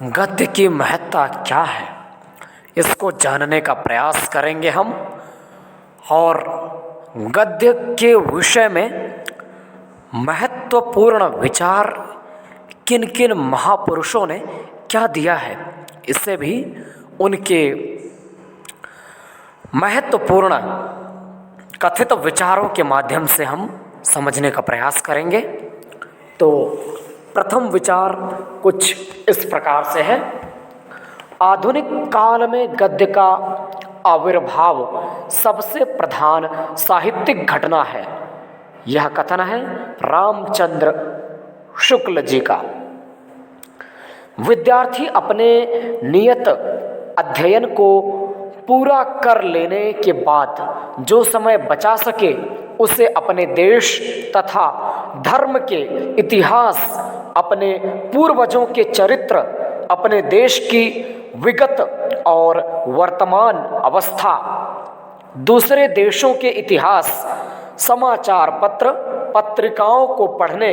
गद्य की महत्ता क्या है, इसको जानने का प्रयास करेंगे हम। और गद्य के विषय में महत्वपूर्ण विचार किन किन महापुरुषों ने क्या दिया है, इससे भी उनके महत्वपूर्ण कथित विचारों के माध्यम से हम समझने का प्रयास करेंगे। तो प्रथम विचार कुछ इस प्रकार से है। आधुनिक काल में गद्य का आविर्भाव सबसे प्रधान साहित्यिक घटना है। यह कथन है रामचंद्र शुक्ल जी का। विद्यार्थी अपने नियत अध्ययन को पूरा कर लेने के बाद जो समय बचा सके उसे अपने देश तथा धर्म के इतिहास, अपने पूर्वजों के चरित्र, अपने देश की विगत और वर्तमान अवस्था, दूसरे देशों के इतिहास, समाचार पत्र पत्रिकाओं को पढ़ने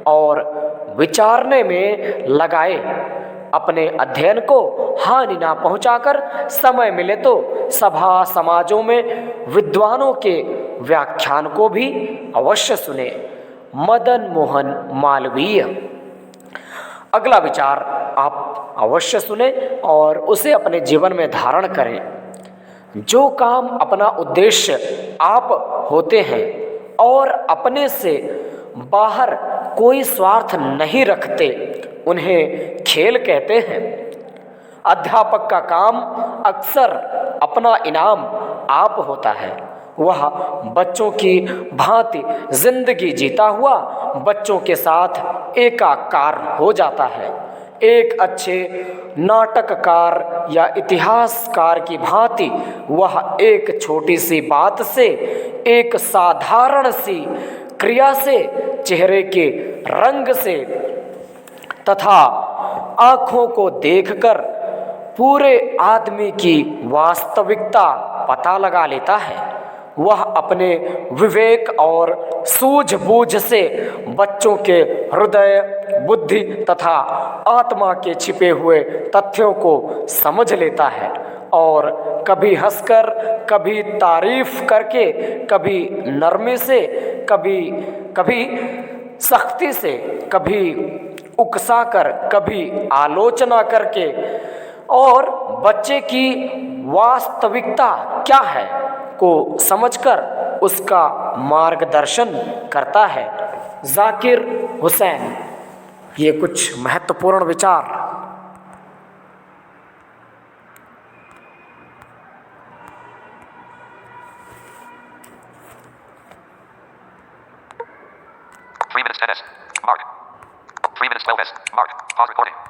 और विचारने में लगाए। अपने अध्ययन को हानि ना पहुंचाकर समय मिले तो सभा समाजों में विद्वानों के व्याख्यान को भी अवश्य सुने। मदन मोहन मालवीय। अगला विचार आप अवश्य सुने और उसे अपने जीवन में धारण करें। जो काम अपना उद्देश्य आप होते हैं और अपने से बाहर कोई स्वार्थ नहीं रखते, उन्हें खेल कहते हैं। अध्यापक का काम अक्सर अपना इनाम आप होता है। वह बच्चों की भांति जिंदगी जीता हुआ बच्चों के साथ एकाकार हो जाता है। एक अच्छे नाटककार या इतिहासकार की भांति वह एक छोटी सी बात से, एक साधारण सी क्रिया से, चेहरे के रंग से तथा आँखों को देखकर पूरे आदमी की वास्तविकता पता लगा लेता है। वह अपने विवेक और सूझबूझ से बच्चों के हृदय, बुद्धि तथा आत्मा के छिपे हुए तथ्यों को समझ लेता है और कभी हंसकर, कभी तारीफ करके, कभी नरमी से, कभी सख्ती से, कभी उकसाकर, कभी आलोचना करके और बच्चे की वास्तविकता क्या है को समझकर उसका मार्गदर्शन करता है। जाकिर हुसैन। ये कुछ महत्वपूर्ण विचार। Three minutes 10s. Mark. 3 minutes 12s. Mark. Pause recording.